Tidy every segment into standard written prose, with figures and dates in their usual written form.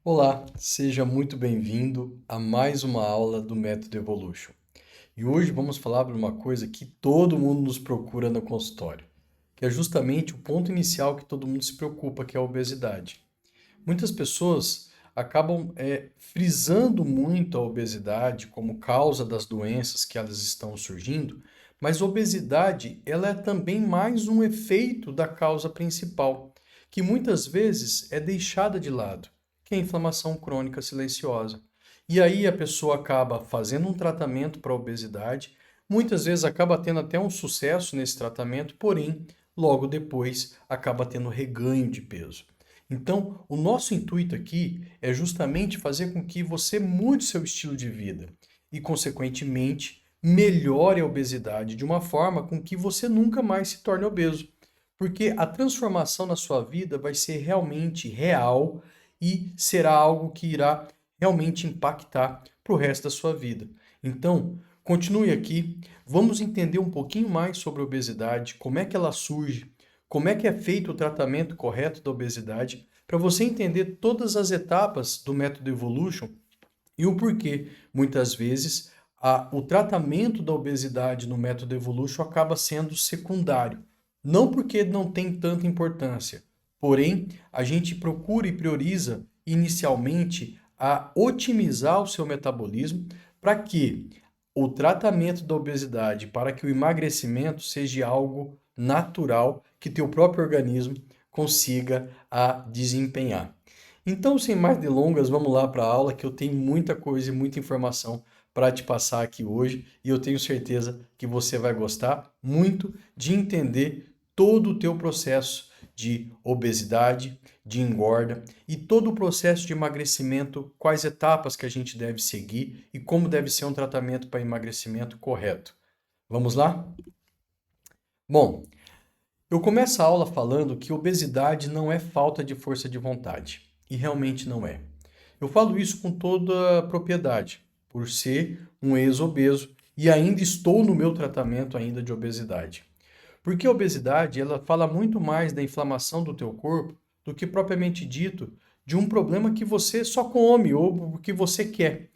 Olá, seja muito bem-vindo a mais uma aula do Método Evolution. E hoje vamos falar de uma coisa que todo mundo nos procura no consultório, que é justamente o ponto inicial que todo mundo se preocupa, que é a obesidade. Muitas pessoas acabam frisando muito a obesidade como causa das doenças que elas estão surgindo, mas a obesidade ela é também mais um efeito da causa principal, que muitas vezes é deixada de lado, que é a inflamação crônica silenciosa. E aí a pessoa acaba fazendo um tratamento para a obesidade, muitas vezes acaba tendo até um sucesso nesse tratamento, porém, logo depois acaba tendo reganho de peso. Então, o nosso intuito aqui é justamente fazer com que você mude seu estilo de vida e, consequentemente, melhore a obesidade de uma forma com que você nunca mais se torne obeso. Porque a transformação na sua vida vai ser realmente real e será algo que irá realmente impactar para o resto da sua vida. Então, continue aqui, vamos entender um pouquinho mais sobre a obesidade, como é que ela surge, como é que é feito o tratamento correto da obesidade, para você entender todas as etapas do método Evolution e o porquê, muitas vezes, o tratamento da obesidade no método Evolution acaba sendo secundário. Não porque não tem tanta importância, porém, a gente procura e prioriza inicialmente a otimizar o seu metabolismo para que o tratamento da obesidade, para que o emagrecimento seja algo natural que teu próprio organismo consiga desempenhar. Então, sem mais delongas, vamos lá para a aula que eu tenho muita coisa e muita informação para te passar aqui hoje e eu tenho certeza que você vai gostar muito de entender todo o teu processo de obesidade, de engorda e todo o processo de emagrecimento, quais etapas que a gente deve seguir e como deve ser um tratamento para emagrecimento correto. Vamos lá? Bom, eu começo a aula falando que obesidade não é falta de força de vontade, e realmente não é. Eu falo isso com toda a propriedade, por ser um ex-obeso e ainda estou no meu tratamento ainda de obesidade. Porque a obesidade, ela fala muito mais da inflamação do teu corpo do que propriamente dito de um problema que você só come ou o que você quer.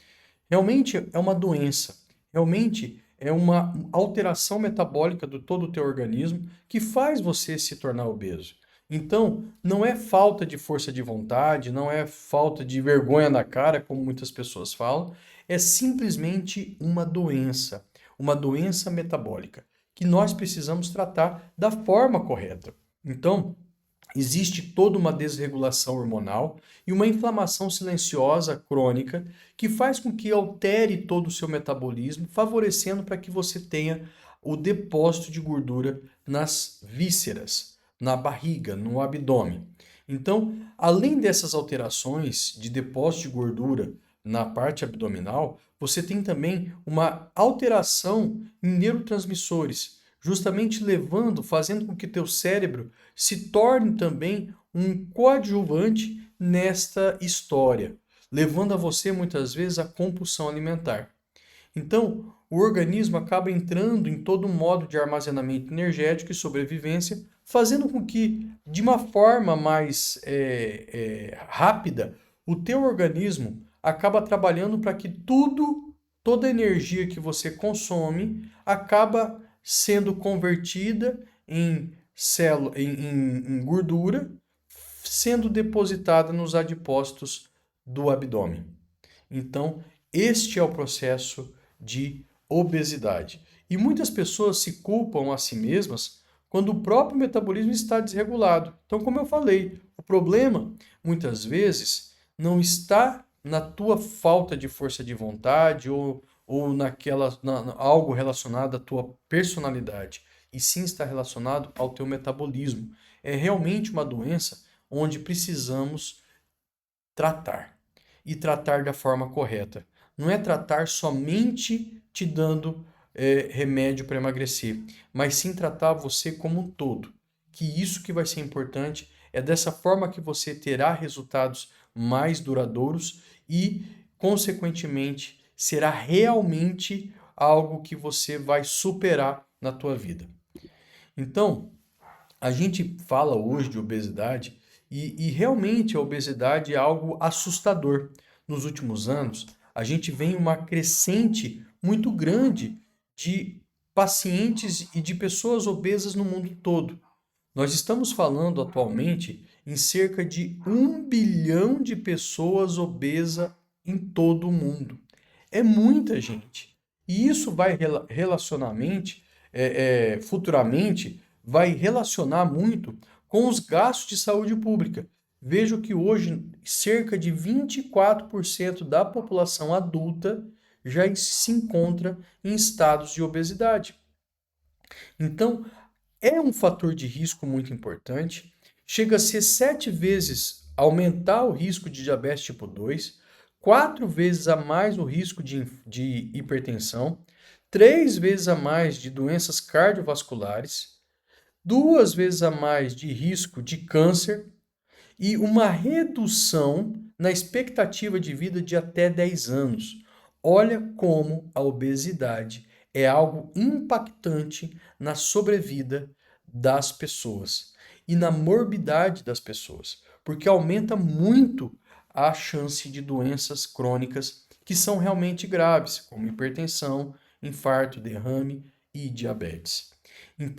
Realmente é uma doença, realmente é uma alteração metabólica do todo o teu organismo que faz você se tornar obeso. Então, não é falta de força de vontade, não é falta de vergonha na cara, como muitas pessoas falam, é simplesmente uma doença metabólica, que nós precisamos tratar da forma correta. Então, existe toda uma desregulação hormonal e uma inflamação silenciosa crônica que faz com que altere todo o seu metabolismo, favorecendo para que você tenha o depósito de gordura nas vísceras, na barriga, no abdômen. Então, além dessas alterações de depósito de gordura na parte abdominal, você tem também uma alteração em neurotransmissores, justamente fazendo com que teu cérebro se torne também um coadjuvante nesta história, levando a você muitas vezes a compulsão alimentar. Então, o organismo acaba entrando em todo um modo de armazenamento energético e sobrevivência, fazendo com que, de uma forma mais rápida, o teu organismo acaba trabalhando para que toda a energia que você consome, acaba sendo convertida em em gordura, sendo depositada nos adipócitos do abdômen. Então, este é o processo de obesidade. E muitas pessoas se culpam a si mesmas quando o próprio metabolismo está desregulado. Então, como eu falei, o problema muitas vezes não está na tua falta de força de vontade ou algo relacionado à tua personalidade, e sim está relacionado ao teu metabolismo. É realmente uma doença onde precisamos tratar e tratar da forma correta. Não é tratar somente te dando remédio para emagrecer, mas sim tratar você como um todo. Que isso que vai ser importante, é dessa forma que você terá resultados mais duradouros e, consequentemente, será realmente algo que você vai superar na tua vida. Então, a gente fala hoje de obesidade E realmente a obesidade é algo assustador. Nos últimos anos, a gente vê uma crescente muito grande de pacientes e de pessoas obesas no mundo todo. Nós estamos falando atualmente em cerca de 1 bilhão de pessoas obesas em todo o mundo. É muita gente. E isso vai futuramente, vai relacionar muito com os gastos de saúde pública. Vejo que hoje cerca de 24% da população adulta já se encontra em estados de obesidade. Então, é um fator de risco muito importante. Chega a ser 7 vezes aumentar o risco de diabetes tipo 2, 4 vezes a mais o risco de hipertensão, 3 vezes a mais de doenças cardiovasculares, 2 vezes a mais de risco de câncer e uma redução na expectativa de vida de até 10 anos. Olha como a obesidade é algo impactante na sobrevida das pessoas e na morbidade das pessoas, porque aumenta muito a chance de doenças crônicas que são realmente graves, como hipertensão, infarto, derrame e diabetes.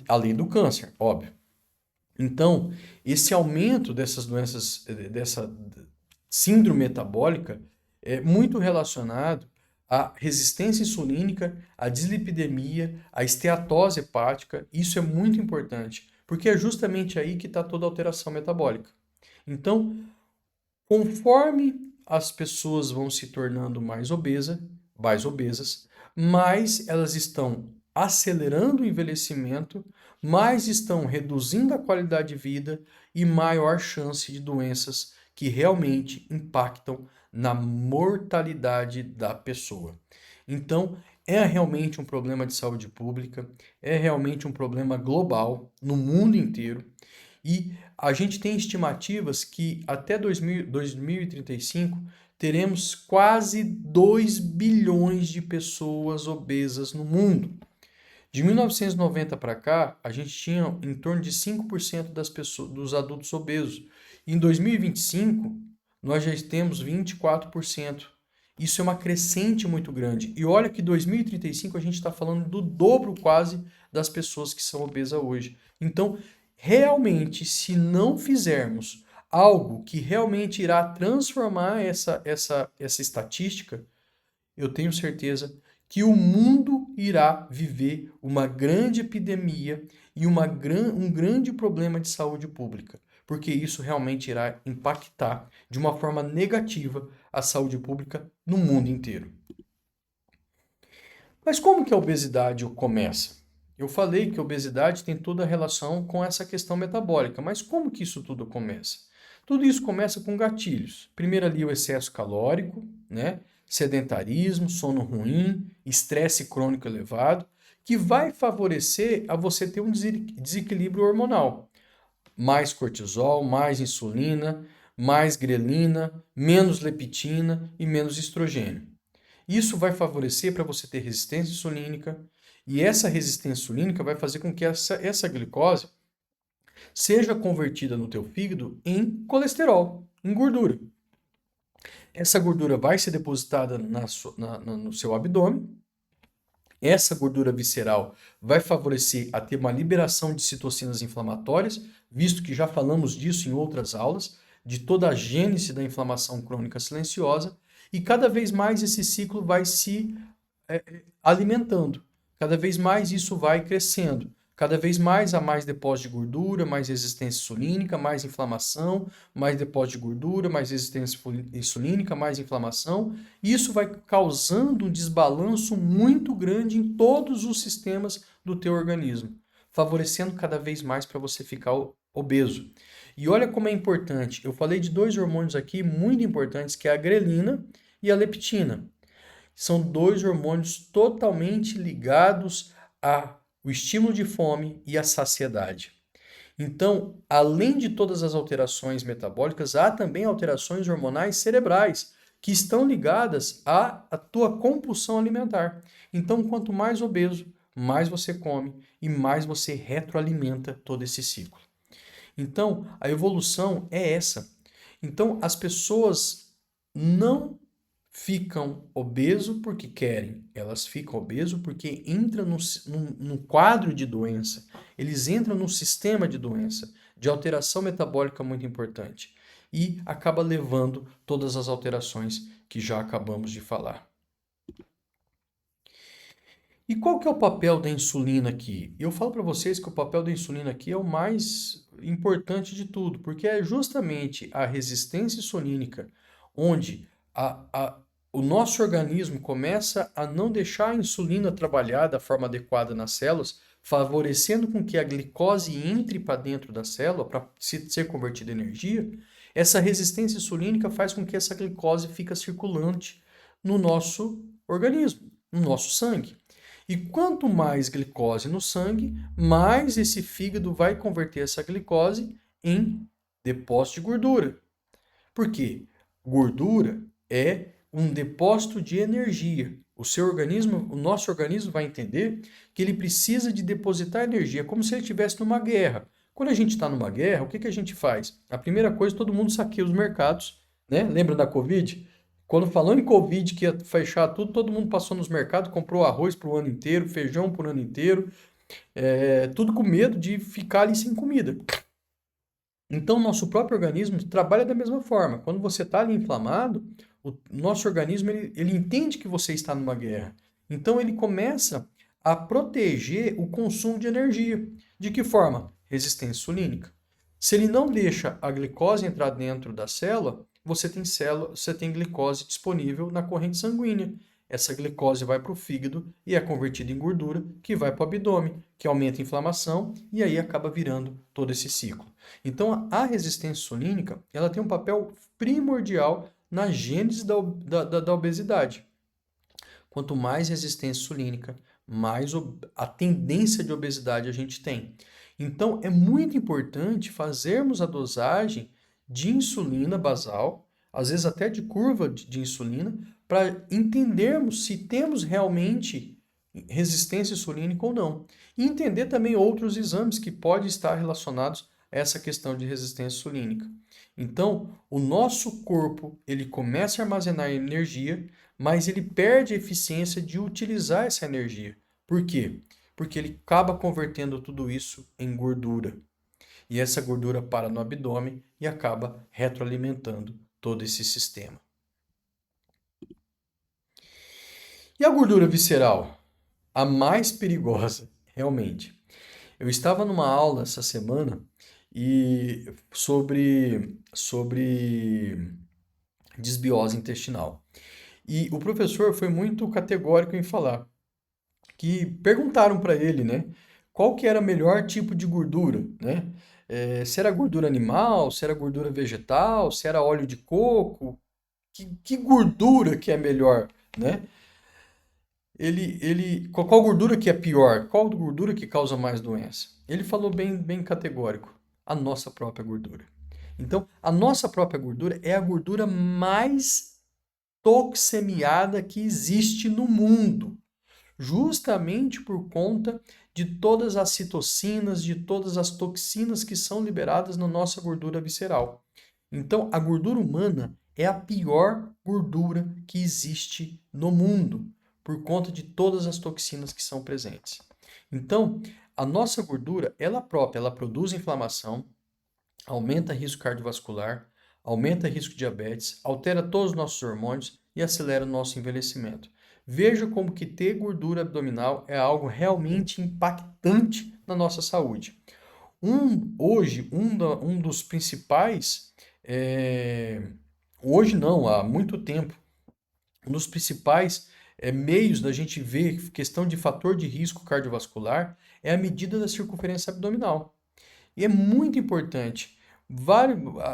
Além do câncer, óbvio. Então, esse aumento dessas doenças, dessa síndrome metabólica, é muito relacionado à resistência insulínica, à dislipidemia, à esteatose hepática. Isso é muito importante, porque é justamente aí que está toda a alteração metabólica. Então, conforme as pessoas vão se tornando mais obesas, mais elas estão acelerando o envelhecimento, mais estão reduzindo a qualidade de vida e maior chance de doenças que realmente impactam na mortalidade da pessoa. Então, é realmente um problema de saúde pública, é realmente um problema global no mundo inteiro. E a gente tem estimativas que até 2035 teremos quase 2 bilhões de pessoas obesas no mundo. De 1990 para cá, a gente tinha em torno de 5% das pessoas, dos adultos obesos. Em 2025, nós já temos 24%. Isso é uma crescente muito grande. E olha que em 2035 a gente está falando do dobro quase das pessoas que são obesas hoje. Então, realmente, se não fizermos algo que realmente irá transformar essa estatística, eu tenho certeza que o mundo irá viver uma grande epidemia e um grande problema de saúde pública, porque isso realmente irá impactar de uma forma negativa a saúde pública no mundo inteiro. Mas como que a obesidade começa? Eu falei que a obesidade tem toda a relação com essa questão metabólica, mas como que isso tudo começa? Tudo isso começa com gatilhos. Primeiro ali o excesso calórico, né? Sedentarismo, sono ruim, estresse crônico elevado, que vai favorecer a você ter um desequilíbrio hormonal. Mais cortisol, mais insulina, mais grelina, menos leptina e menos estrogênio. Isso vai favorecer para você ter resistência insulínica, e essa resistência insulínica vai fazer com que essa glicose seja convertida no teu fígado em colesterol, em gordura. Essa gordura vai ser depositada no seu abdômen. Essa gordura visceral vai favorecer a ter uma liberação de citocinas inflamatórias, visto que já falamos disso em outras aulas, de toda a gênese da inflamação crônica silenciosa, e cada vez mais esse ciclo vai se alimentando, cada vez mais isso vai crescendo. Cada vez mais há mais depósito de gordura, mais resistência insulínica, mais inflamação, mais depósito de gordura, mais resistência insulínica, mais inflamação. Isso vai causando um desbalanço muito grande em todos os sistemas do teu organismo, favorecendo cada vez mais para você ficar obeso. E olha como é importante. Eu falei de 2 hormônios aqui muito importantes, que é a grelina e a leptina. São 2 hormônios totalmente ligados ao estímulo de fome e à saciedade. Então, além de todas as alterações metabólicas, há também alterações hormonais cerebrais que estão ligadas à tua compulsão alimentar. Então, quanto mais obeso, mais você come e mais você retroalimenta todo esse ciclo. Então, a evolução é essa. Então, as pessoas não ficam obeso porque querem, elas ficam obeso porque entram num quadro de doença, eles entram num sistema de doença, de alteração metabólica muito importante, e acaba levando todas as alterações que já acabamos de falar. E qual que é o papel da insulina aqui? Eu falo para vocês que o papel da insulina aqui é o mais importante de tudo, porque é justamente a resistência insulínica, onde o nosso organismo começa a não deixar a insulina trabalhar da forma adequada nas células, favorecendo com que a glicose entre para dentro da célula para ser convertida em energia. Essa resistência insulínica faz com que essa glicose fique circulante no nosso organismo, no nosso sangue. E quanto mais glicose no sangue, mais esse fígado vai converter essa glicose em depósito de gordura. Por quê? Gordura é um depósito de energia. O nosso organismo vai entender que ele precisa de depositar energia, como se ele estivesse numa guerra. Quando a gente está numa guerra, o que a gente faz? A primeira coisa, todo mundo saqueia os mercados, né? Lembra da Covid? Quando falou em Covid que ia fechar tudo, todo mundo passou nos mercados, comprou arroz para o ano inteiro, feijão para o ano inteiro, tudo com medo de ficar ali sem comida. Então, o nosso próprio organismo trabalha da mesma forma. Quando você está ali inflamado, o nosso organismo ele entende que você está numa guerra. Então, ele começa a proteger o consumo de energia. De que forma? Resistência insulínica. Se ele não deixa a glicose entrar dentro da célula, você tem glicose disponível na corrente sanguínea. Essa glicose vai para o fígado e é convertida em gordura, que vai para o abdômen, que aumenta a inflamação e aí acaba virando todo esse ciclo. Então, a resistência insulínica ela tem um papel primordial na gênese da obesidade. Quanto mais resistência insulínica, mais a tendência de obesidade a gente tem. Então, é muito importante fazermos a dosagem de insulina basal, às vezes até de curva de insulina, para entendermos se temos realmente resistência insulínica ou não. E entender também outros exames que podem estar relacionados a essa questão de resistência insulínica. Então, o nosso corpo, ele começa a armazenar energia, mas ele perde a eficiência de utilizar essa energia. Por quê? Porque ele acaba convertendo tudo isso em gordura. E essa gordura para no abdômen e acaba retroalimentando todo esse sistema. E a gordura visceral? A mais perigosa, realmente. Eu estava numa aula essa semana e sobre desbiose intestinal. E o professor foi muito categórico em falar que perguntaram para ele, né, qual que era o melhor tipo de gordura, né? Se era gordura animal, se era gordura vegetal, se era óleo de coco, que gordura que é melhor, né? Qual gordura que é pior? Qual gordura que causa mais doença? Ele falou bem categórico, a nossa própria gordura. Então, a nossa própria gordura é a gordura mais toxemiada que existe no mundo, justamente por conta de todas as citocinas, de todas as toxinas que são liberadas na nossa gordura visceral. Então, a gordura humana é a pior gordura que existe no mundo, por conta de todas as toxinas que são presentes. Então, a nossa gordura, ela própria, ela produz inflamação, aumenta risco cardiovascular, aumenta risco de diabetes, altera todos os nossos hormônios e acelera o nosso envelhecimento. Veja como que ter gordura abdominal é algo realmente impactante na nossa saúde. Hoje, um dos principais, hoje não, há muito tempo, um dos principais meios da gente ver questão de fator de risco cardiovascular é a medida da circunferência abdominal. E é muito importante.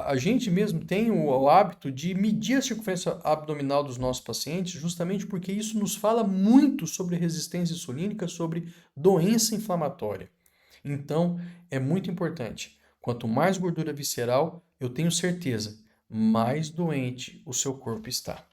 A gente mesmo tem o hábito de medir a circunferência abdominal dos nossos pacientes, justamente porque isso nos fala muito sobre resistência insulínica, sobre doença inflamatória. Então, é muito importante. Quanto mais gordura visceral, eu tenho certeza, mais doente o seu corpo está.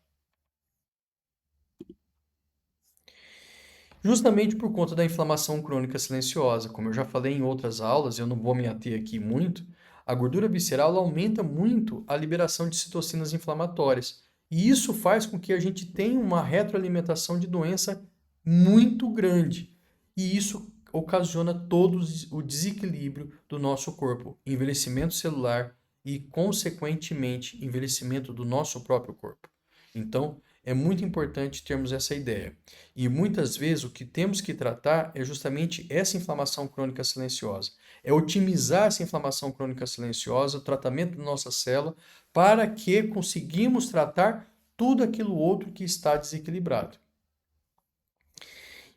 Justamente por conta da inflamação crônica silenciosa. Como eu já falei em outras aulas, eu não vou me ater aqui muito, A gordura visceral ela aumenta muito a liberação de citocinas inflamatórias. E isso faz com que a gente tenha uma retroalimentação de doença muito grande. E isso ocasiona todo o desequilíbrio do nosso corpo, envelhecimento celular e, consequentemente, envelhecimento do nosso próprio corpo. Então, é muito importante termos essa ideia. E muitas vezes o que temos que tratar é justamente essa inflamação crônica silenciosa. É otimizar essa inflamação crônica silenciosa, o tratamento da nossa célula, para que conseguimos tratar tudo aquilo outro que está desequilibrado.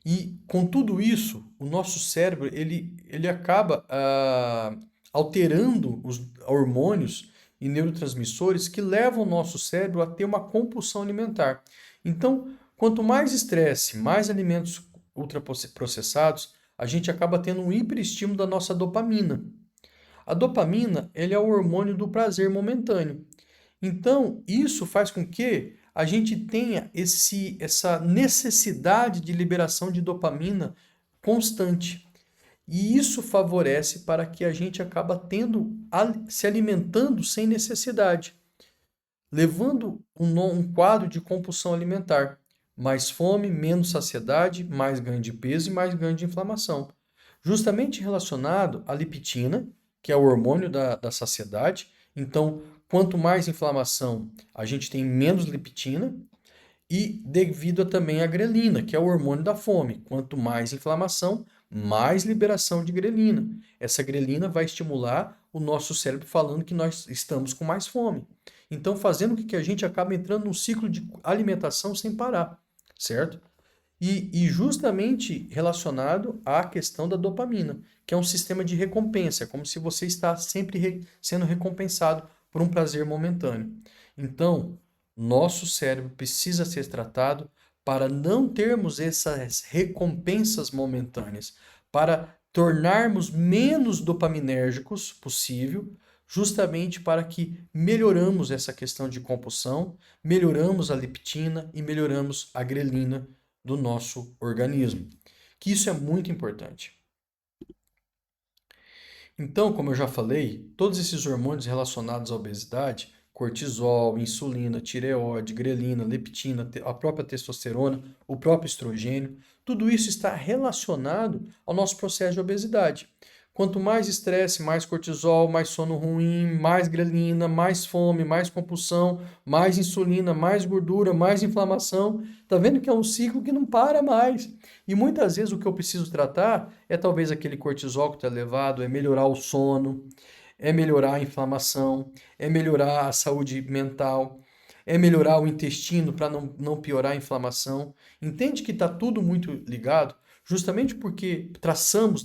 E com tudo isso, o nosso cérebro ele acaba alterando os hormônios e neurotransmissores que levam o nosso cérebro a ter uma compulsão alimentar. Então, quanto mais estresse, mais alimentos ultraprocessados, a gente acaba tendo um hiperestímulo da nossa dopamina. A dopamina ele é o hormônio do prazer momentâneo. Então, isso faz com que a gente tenha essa necessidade de liberação de dopamina constante. E isso favorece para que a gente acaba se alimentando sem necessidade, levando um quadro de compulsão alimentar. Mais fome, menos saciedade, mais ganho de peso e mais ganho de inflamação. Justamente relacionado à leptina, que é o hormônio da saciedade. Então, quanto mais inflamação, a gente tem menos leptina. E devido também à grelina, que é o hormônio da fome. Quanto mais inflamação, mais liberação de grelina. Essa grelina vai estimular o nosso cérebro falando que nós estamos com mais fome. Então, fazendo com que a gente acabe entrando num ciclo de alimentação sem parar, certo? E justamente relacionado à questão da dopamina, que é um sistema de recompensa, é como se você está sempre sendo recompensado por um prazer momentâneo. Então, nosso cérebro precisa ser tratado para não termos essas recompensas momentâneas, para tornarmos menos dopaminérgicos possível, justamente para que melhoramos essa questão de compulsão, melhoramos a leptina e melhoramos a grelina do nosso organismo. Que isso é muito importante. Então, como eu já falei, todos esses hormônios relacionados à obesidade, cortisol, insulina, tireoide, grelina, leptina, a própria testosterona, o próprio estrogênio, tudo isso está relacionado ao nosso processo de obesidade. Quanto mais estresse, mais cortisol, mais sono ruim, mais grelina, mais fome, mais compulsão, mais insulina, mais gordura, mais inflamação. Tá vendo que é um ciclo que não para mais. E muitas vezes o que eu preciso tratar é talvez aquele cortisol que está elevado, é melhorar o sono, é melhorar a inflamação, é melhorar a saúde mental, é melhorar o intestino para não piorar a inflamação. Entende que está tudo muito ligado? Justamente porque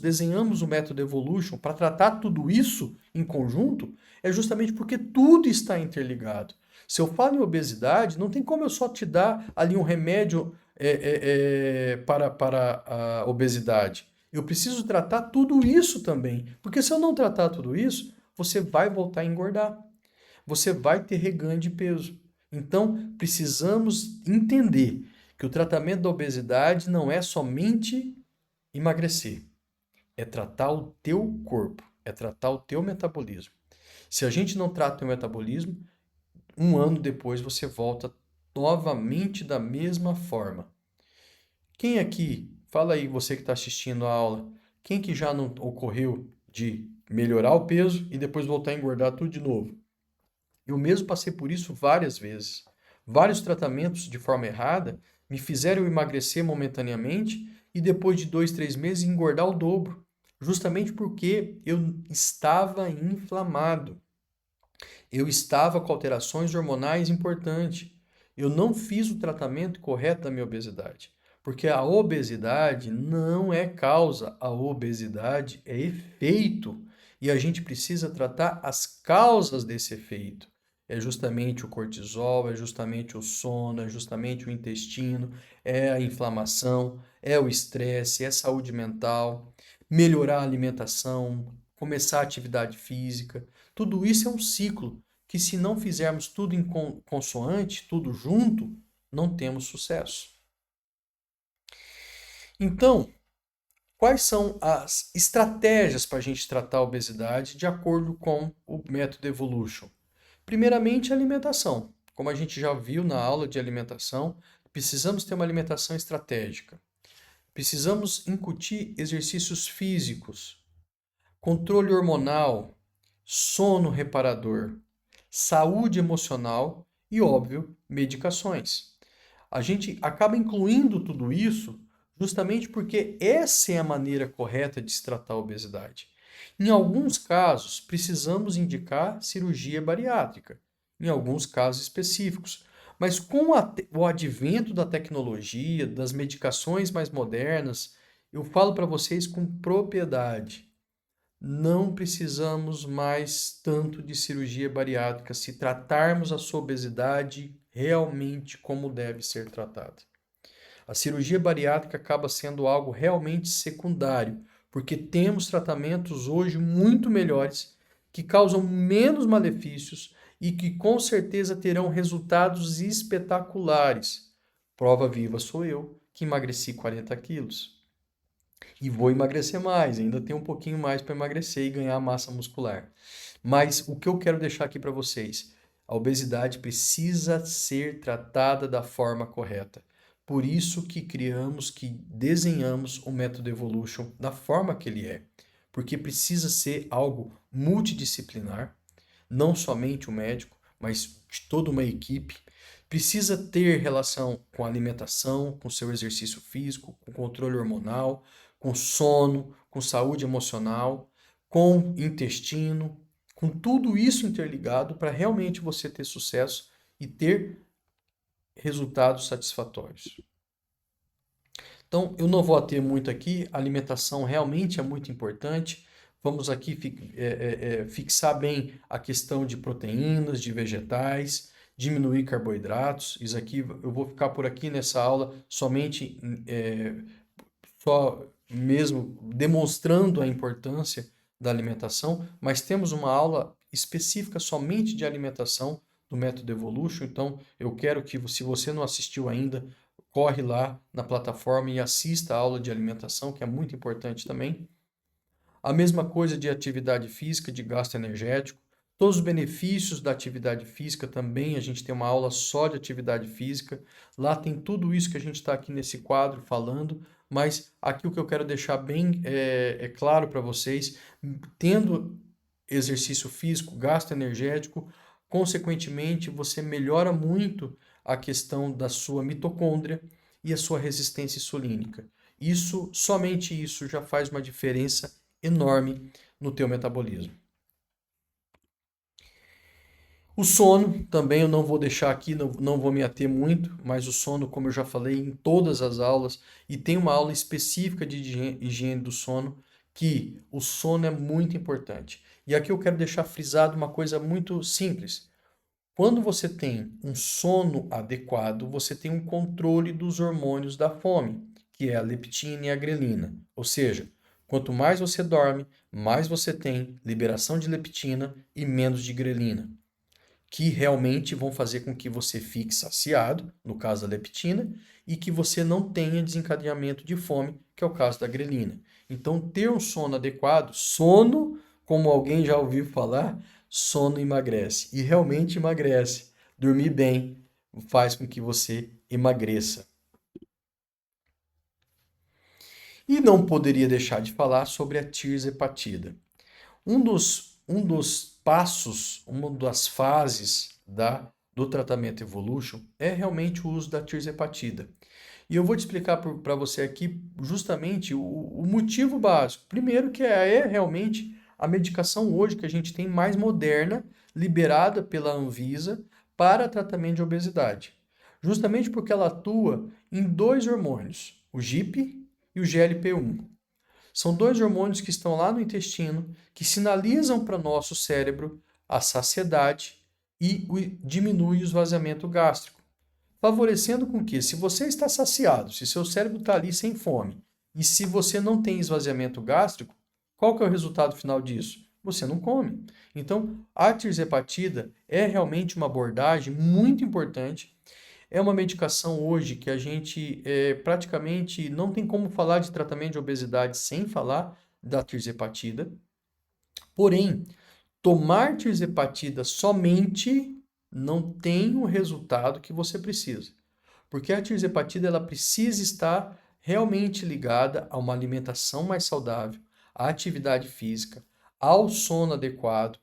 desenhamos o método Evolution para tratar tudo isso em conjunto, é justamente porque tudo está interligado. Se eu falo em obesidade, não tem como eu só te dar ali um remédio para a obesidade. Eu preciso tratar tudo isso também, porque se eu não tratar tudo isso, você vai voltar a engordar. Você vai ter reganho de peso. Então, precisamos entender que o tratamento da obesidade não é somente emagrecer, é tratar o teu corpo, é tratar o teu metabolismo. Se a gente não trata o metabolismo, um ano depois você volta novamente da mesma forma. Quem aqui, fala aí você que está assistindo a aula, quem que já não ocorreu de melhorar o peso e depois voltar a engordar tudo de novo? Eu mesmo passei por isso várias vezes. Vários tratamentos de forma errada me fizeram emagrecer momentaneamente e depois de 2, 3 meses engordar o dobro. Justamente porque eu estava inflamado. Eu estava com alterações hormonais importantes. Eu não fiz o tratamento correto da minha obesidade. Porque a obesidade não é causa, a obesidade é efeito. E a gente precisa tratar as causas desse efeito. É justamente o cortisol, é justamente o sono, é justamente o intestino, é a inflamação, é o estresse, é a saúde mental, melhorar a alimentação, começar a atividade física. Tudo isso é um ciclo que, se não fizermos tudo em consoante, tudo junto, não temos sucesso. Então, Quais são as estratégias para a gente tratar a obesidade de acordo com o método Evolution? Primeiramente, a alimentação. Como a gente já viu na aula de alimentação, precisamos ter uma alimentação estratégica. Precisamos incutir exercícios físicos, controle hormonal, sono reparador, saúde emocional e, óbvio, medicações. A gente acaba incluindo tudo isso justamente porque essa é a maneira correta de se tratar a obesidade. Em alguns casos, precisamos indicar cirurgia bariátrica, em alguns casos específicos. Mas com o advento da tecnologia, das medicações mais modernas, eu falo para vocês com propriedade. Não precisamos mais tanto de cirurgia bariátrica se tratarmos a sua obesidade realmente como deve ser tratada. A cirurgia bariátrica acaba sendo algo realmente secundário, porque temos tratamentos hoje muito melhores, que causam menos malefícios e que com certeza terão resultados espetaculares. Prova viva sou eu, que emagreci 40 quilos. E vou emagrecer mais, ainda tem um pouquinho mais para emagrecer e ganhar massa muscular. Mas o que eu quero deixar aqui para vocês, a obesidade precisa ser tratada da forma correta. Por isso que criamos, que desenhamos o método Evolution da forma que ele é. Porque precisa ser algo multidisciplinar, não somente o médico, mas de toda uma equipe. Precisa ter relação com a alimentação, com seu exercício físico, com controle hormonal, com sono, com saúde emocional, com intestino, com tudo isso interligado para realmente você ter sucesso e ter resultados satisfatórios. Então, eu não vou ater muito aqui, a alimentação realmente é muito importante. Vamos aqui fixar bem a questão de proteínas, de vegetais, diminuir carboidratos. Isso aqui, eu vou ficar por aqui nessa aula somente só mesmo demonstrando a importância da alimentação, mas temos uma aula específica somente de alimentação do método Evolution. Então, eu quero que, se você não assistiu ainda, corre lá na plataforma e assista a aula de alimentação, que é muito importante também. A mesma coisa de atividade física, de gasto energético. Todos os benefícios da atividade física também, a gente tem uma aula só de atividade física. Lá tem tudo isso que a gente está aqui nesse quadro falando, mas aqui o que eu quero deixar bem claro para vocês, tendo exercício físico, gasto energético, consequentemente você melhora muito a questão da sua mitocôndria e a sua resistência insulínica. Isso, somente isso já faz uma diferença enorme no teu metabolismo. O sono também eu não vou deixar aqui, não vou me ater muito, mas o sono, como eu já falei em todas as aulas, e tem uma aula específica de higiene do sono, que o sono é muito importante. E aqui eu quero deixar frisado uma coisa muito simples. Quando você tem um sono adequado, você tem um controle dos hormônios da fome, que é a leptina e a grelina. Ou seja, quanto mais você dorme, mais você tem liberação de leptina e menos de grelina, que realmente vão fazer com que você fique saciado, no caso da leptina, e que você não tenha desencadeamento de fome, que é o caso da grelina. Então, ter um sono adequado, sono, como alguém já ouviu falar, sono emagrece. E realmente emagrece. Dormir bem faz com que você emagreça. E não poderia deixar de falar sobre a tirzepatida. Um dos passos, uma das fases do tratamento Evolution é realmente o uso da tirzepatida. E eu vou te explicar para você aqui justamente o motivo básico. Primeiro que é realmente a medicação hoje que a gente tem mais moderna, liberada pela Anvisa para tratamento de obesidade. Justamente porque ela atua em dois hormônios, o GIP e o GLP-1. São dois hormônios que estão lá no intestino, que sinalizam para o nosso cérebro a saciedade e diminui o esvaziamento gástrico, favorecendo com que, se você está saciado, se seu cérebro está ali sem fome, e se você não tem esvaziamento gástrico, qual que é o resultado final disso? Você não come. Então, a tirzepatida é realmente uma abordagem muito importante. É uma medicação hoje que a gente praticamente não tem como falar de tratamento de obesidade sem falar da tirzepatida. Porém, tomar tirzepatida somente não tem o resultado que você precisa. Porque a tirzepatida ela precisa estar realmente ligada a uma alimentação mais saudável, à atividade física, ao sono adequado,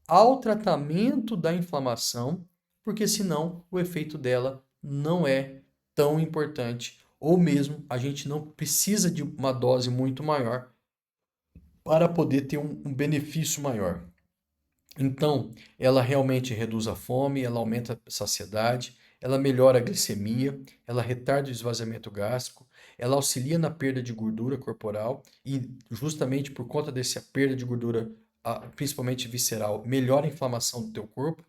ao tratamento da inflamação, porque senão o efeito dela não é tão importante, ou mesmo a gente não precisa de uma dose muito maior para poder ter um benefício maior. Então, ela realmente reduz a fome, ela aumenta a saciedade, ela melhora a glicemia, ela retarda o esvaziamento gástrico, ela auxilia na perda de gordura corporal e justamente por conta dessa perda de gordura, principalmente visceral, melhora a inflamação do teu corpo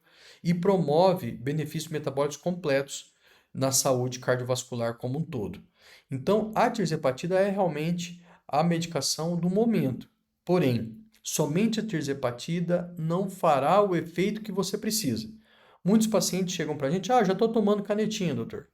e promove benefícios metabólicos completos na saúde cardiovascular como um todo. Então, a tirzepatida é realmente a medicação do momento. Porém, somente a tirzepatida não fará o efeito que você precisa. Muitos pacientes chegam para a gente, já estou tomando canetinha, doutor.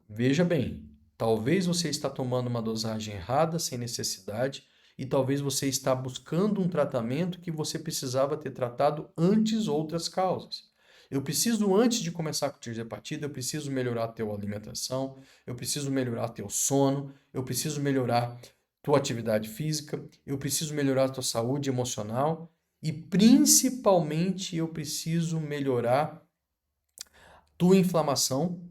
Veja bem, talvez você está tomando uma dosagem errada, sem necessidade, e talvez você está buscando um tratamento que você precisava ter tratado antes outras causas. Eu preciso, antes de começar com tirzepatida, eu preciso melhorar a tua alimentação, eu preciso melhorar teu sono, eu preciso melhorar tua atividade física, eu preciso melhorar a tua saúde emocional e principalmente eu preciso melhorar tua inflamação,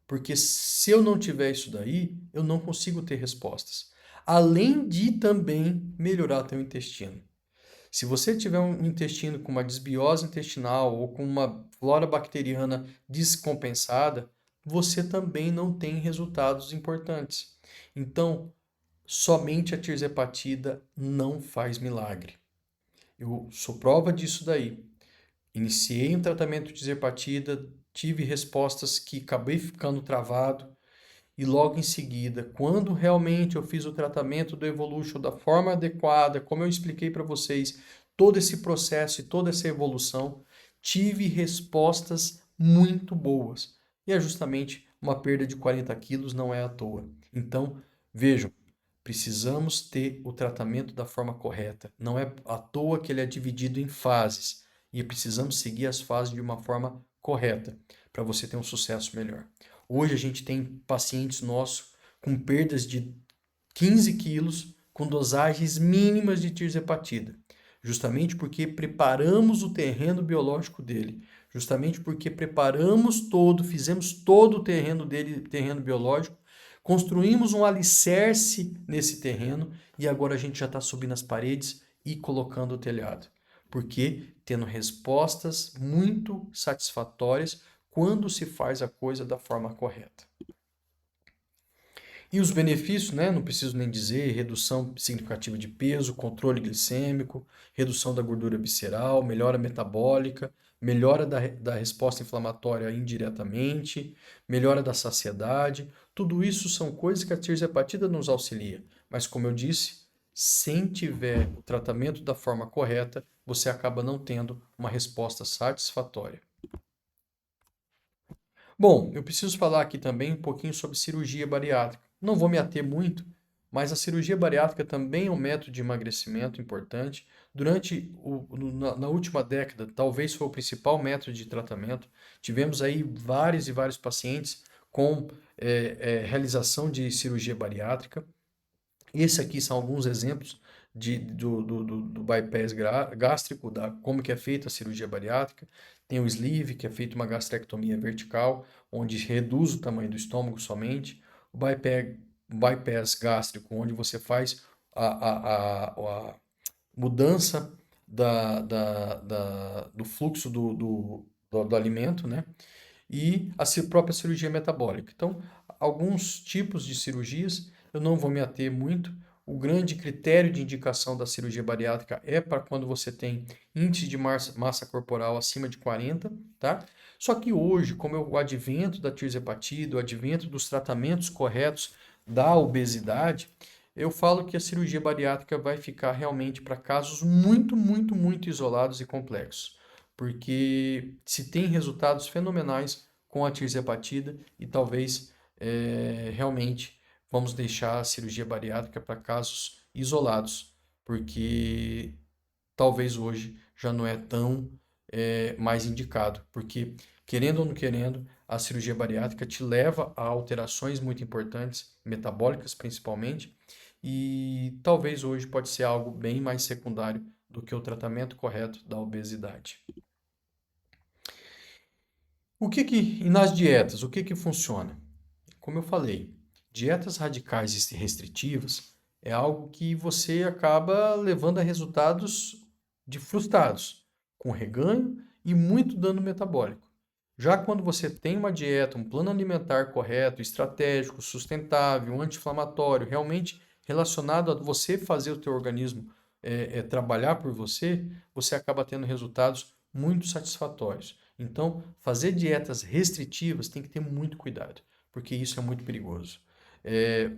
porque se eu não tiver isso daí, eu não consigo ter respostas. Além de também melhorar teu intestino. Se você tiver um intestino com uma desbiose intestinal ou com uma flora bacteriana descompensada, você também não tem resultados importantes. Então, somente a tirzepatida não faz milagre. Eu sou prova disso daí. Iniciei um tratamento de tirzepatida, tive respostas que acabei ficando travado e logo em seguida, quando realmente eu fiz o tratamento do Evolution da forma adequada, como eu expliquei para vocês, todo esse processo e toda essa evolução, tive respostas muito boas. E é justamente uma perda de 40 quilos não é à toa. Então, vejam, precisamos ter o tratamento da forma correta. Não é à toa que ele é dividido em fases. E precisamos seguir as fases de uma forma correta para você ter um sucesso melhor. Hoje a gente tem pacientes nossos com perdas de 15 quilos com dosagens mínimas de tirzepatida, justamente porque preparamos o terreno biológico dele, justamente porque fizemos todo o terreno dele, terreno biológico, construímos um alicerce nesse terreno e agora a gente já está subindo as paredes e colocando o telhado. Porque tendo respostas muito satisfatórias quando se faz a coisa da forma correta. E os benefícios, né? Não preciso nem dizer, redução significativa de peso, controle glicêmico, redução da gordura visceral, melhora metabólica, melhora da resposta inflamatória indiretamente, melhora da saciedade. Tudo isso são coisas que a tirzepatida nos auxilia. Mas como eu disse, sem tiver o tratamento da forma correta, você acaba não tendo uma resposta satisfatória. Bom, eu preciso falar aqui também um pouquinho sobre cirurgia bariátrica. Não vou me ater muito, mas a cirurgia bariátrica também é um método de emagrecimento importante. Na última década, talvez foi o principal método de tratamento. Tivemos aí vários e vários pacientes com realização de cirurgia bariátrica. Esse aqui são alguns exemplos do bypass gástrico, como que é feita a cirurgia bariátrica. Tem o sleeve, que é feita uma gastrectomia vertical, onde reduz o tamanho do estômago somente. O bypass gástrico, onde você faz a mudança do fluxo do alimento, né? E a própria cirurgia metabólica. Então, alguns tipos de cirurgias, eu não vou me ater muito. O grande critério de indicação da cirurgia bariátrica é para quando você tem índice de massa corporal acima de 40, tá? Só que hoje, como é o advento da tirzepatida, o advento dos tratamentos corretos da obesidade, eu falo que a cirurgia bariátrica vai ficar realmente para casos muito, muito isolados e complexos, porque se tem resultados fenomenais com a tirzepatida e talvez realmente vamos deixar a cirurgia bariátrica para casos isolados, porque talvez hoje já não é tão mais indicado, porque querendo ou não querendo, a cirurgia bariátrica te leva a alterações muito importantes, metabólicas principalmente, e talvez hoje pode ser algo bem mais secundário do que o tratamento correto da obesidade. E nas dietas, o que funciona? Como eu falei, dietas radicais e restritivas é algo que você acaba levando a resultados frustrados, com reganho e muito dano metabólico. Já quando você tem uma dieta, um plano alimentar correto, estratégico, sustentável, anti-inflamatório, realmente relacionado a você fazer o teu organismo trabalhar por você, você acaba tendo resultados muito satisfatórios. Então, fazer dietas restritivas tem que ter muito cuidado, porque isso é muito perigoso.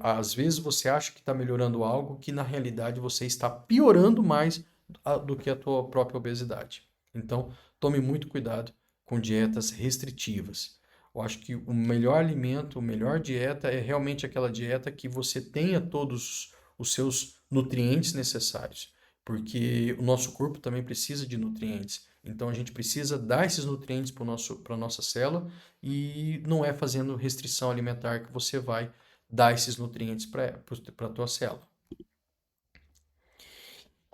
Às vezes você acha que está melhorando algo que na realidade você está piorando mais do que a tua própria obesidade. Então, tome muito cuidado com dietas restritivas. Eu acho que o melhor alimento, a melhor dieta é realmente aquela dieta que você tenha todos os seus nutrientes necessários, porque o nosso corpo também precisa de nutrientes. Então a gente precisa dar esses nutrientes para a nossa célula e não é fazendo restrição alimentar que você vai dar esses nutrientes para a tua célula.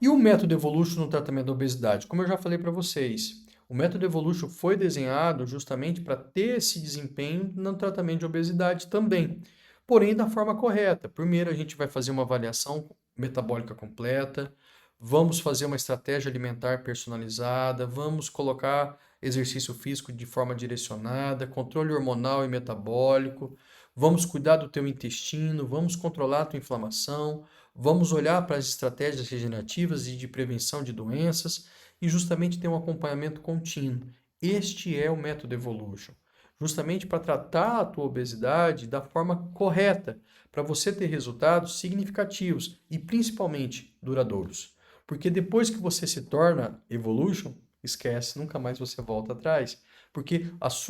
E o método Evolution no tratamento da obesidade? Como eu já falei para vocês, o método Evolution foi desenhado justamente para ter esse desempenho no tratamento de obesidade também, porém da forma correta. Primeiro a gente vai fazer uma avaliação metabólica completa, vamos fazer uma estratégia alimentar personalizada, vamos colocar exercício físico de forma direcionada, controle hormonal e metabólico, vamos cuidar do teu intestino, vamos controlar a tua inflamação, vamos olhar para as estratégias regenerativas e de prevenção de doenças e justamente ter um acompanhamento contínuo. Este é o método Evolution, justamente para tratar a tua obesidade da forma correta, para você ter resultados significativos e principalmente duradouros. Porque depois que você se torna Evolution, esquece, nunca mais você volta atrás, porque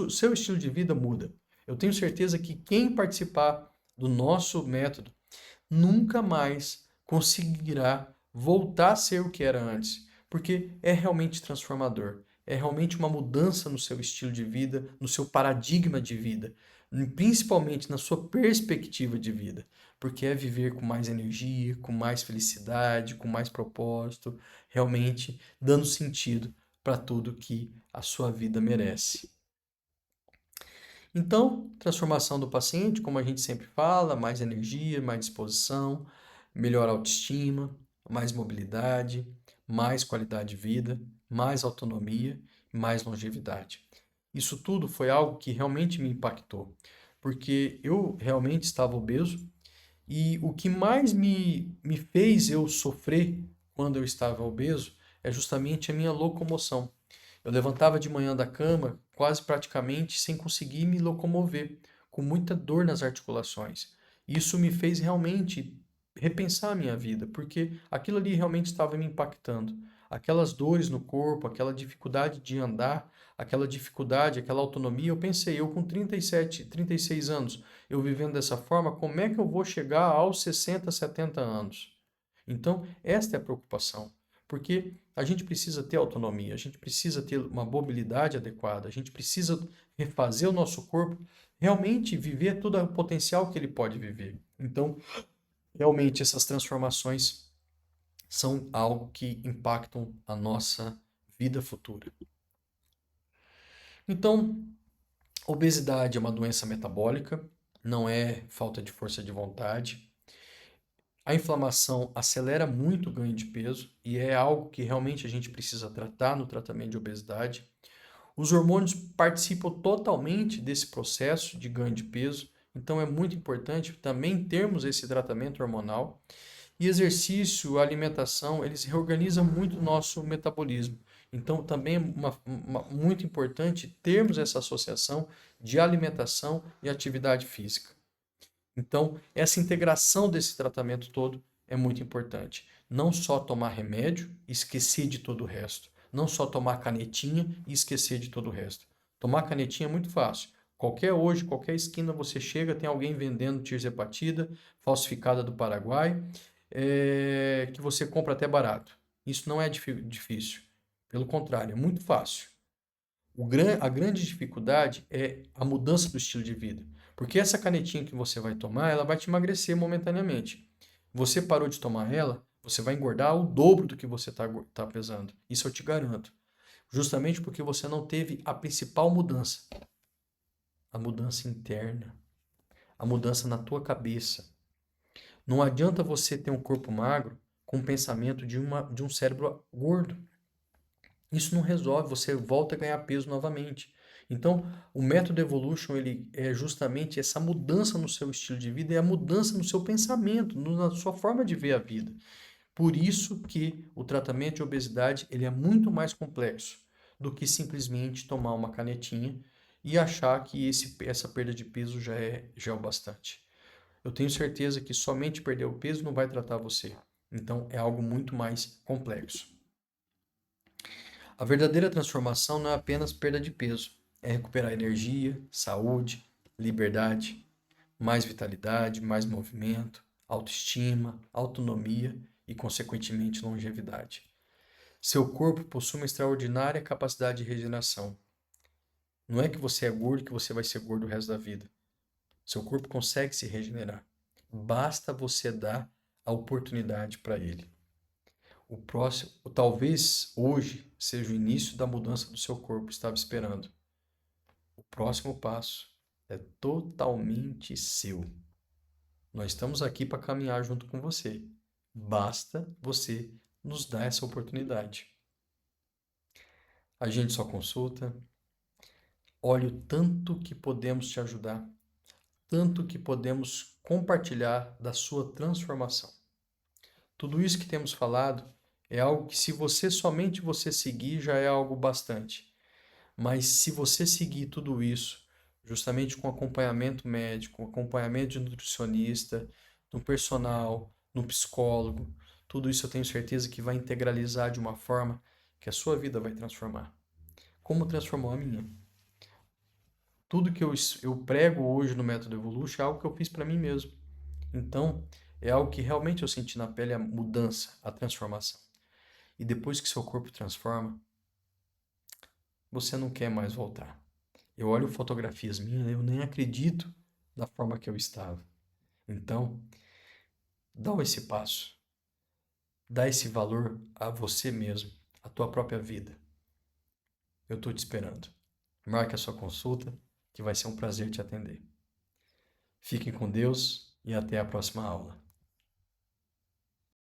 seu estilo de vida muda. Eu tenho certeza que quem participar do nosso método nunca mais conseguirá voltar a ser o que era antes, porque é realmente transformador. É realmente uma mudança no seu estilo de vida, no seu paradigma de vida, principalmente na sua perspectiva de vida, porque é viver com mais energia, com mais felicidade, com mais propósito, realmente dando sentido para tudo que a sua vida merece. Então, transformação do paciente, como a gente sempre fala, mais energia, mais disposição, melhor autoestima, mais mobilidade, mais qualidade de vida, mais autonomia e mais longevidade. Isso tudo foi algo que realmente me impactou, porque eu realmente estava obeso e o que mais me fez eu sofrer quando eu estava obeso é justamente a minha locomoção. Eu levantava de manhã da cama, quase praticamente sem conseguir me locomover, com muita dor nas articulações. Isso me fez realmente repensar a minha vida, porque aquilo ali realmente estava me impactando. Aquelas dores no corpo, aquela dificuldade de andar, aquela dificuldade, aquela autonomia, eu pensei, eu com 37, 36 anos, eu vivendo dessa forma, como é que eu vou chegar aos 60, 70 anos? Então, esta é a preocupação, porque a gente precisa ter autonomia, a gente precisa ter uma mobilidade adequada, a gente precisa refazer o nosso corpo, realmente viver todo o potencial que ele pode viver. Então, realmente essas transformações são algo que impactam a nossa vida futura. Então, obesidade é uma doença metabólica, não é falta de força de vontade. A inflamação acelera muito o ganho de peso e é algo que realmente a gente precisa tratar no tratamento de obesidade. Os hormônios participam totalmente desse processo de ganho de peso, então é muito importante também termos esse tratamento hormonal. E exercício, alimentação, eles reorganizam muito o nosso metabolismo. Então também é muito importante termos essa associação de alimentação e atividade física. Então, essa integração desse tratamento todo é muito importante. Não só tomar remédio e esquecer de todo o resto. Não só tomar canetinha e esquecer de todo o resto. Tomar canetinha é muito fácil. Qualquer esquina você chega, tem alguém vendendo tirzepatida, falsificada do Paraguai, que você compra até barato. Isso não é difícil. Pelo contrário, é muito fácil. A grande dificuldade é a mudança do estilo de vida. Porque essa canetinha que você vai tomar, ela vai te emagrecer momentaneamente. Você parou de tomar ela, você vai engordar o dobro do que você está pesando. Isso eu te garanto. Justamente porque você não teve a principal mudança. A mudança interna. A mudança na tua cabeça. Não adianta você ter um corpo magro com o pensamento de um cérebro gordo. Isso não resolve, você volta a ganhar peso novamente. Então, o método Evolution, ele é justamente essa mudança no seu estilo de vida e a mudança no seu pensamento, na sua forma de ver a vida. Por isso que o tratamento de obesidade, ele é muito mais complexo do que simplesmente tomar uma canetinha e achar que essa perda de peso já é o bastante. Eu tenho certeza que somente perder o peso não vai tratar você. Então, é algo muito mais complexo. A verdadeira transformação não é apenas perda de peso, é recuperar energia, saúde, liberdade, mais vitalidade, mais movimento, autoestima, autonomia e, consequentemente, longevidade. Seu corpo possui uma extraordinária capacidade de regeneração. Não é que você é gordo que você vai ser gordo o resto da vida. Seu corpo consegue se regenerar. Basta você dar a oportunidade para ele. O próximo, talvez hoje seja o início da mudança do seu corpo, estava esperando. O próximo passo é totalmente seu. Nós estamos aqui para caminhar junto com você. Basta você nos dar essa oportunidade. A gente só consulta. Olha o tanto que podemos te ajudar, tanto que podemos compartilhar da sua transformação. Tudo isso que temos falado é algo que, se somente você seguir, já é algo bastante. Mas se você seguir tudo isso, justamente com acompanhamento médico, acompanhamento de nutricionista, no personal, no psicólogo, tudo isso eu tenho certeza que vai integralizar de uma forma que a sua vida vai transformar. Como transformou a minha? Tudo que eu prego hoje no Método Evolution é algo que eu fiz para mim mesmo. Então, é algo que realmente eu senti na pele, a mudança, a transformação. E depois que seu corpo transforma, você não quer mais voltar. Eu olho fotografias minhas, eu nem acredito da forma que eu estava. Então, dá esse passo. Dá esse valor a você mesmo, a tua própria vida. Eu estou te esperando. Marque a sua consulta, que vai ser um prazer te atender. Fiquem com Deus e até a próxima aula.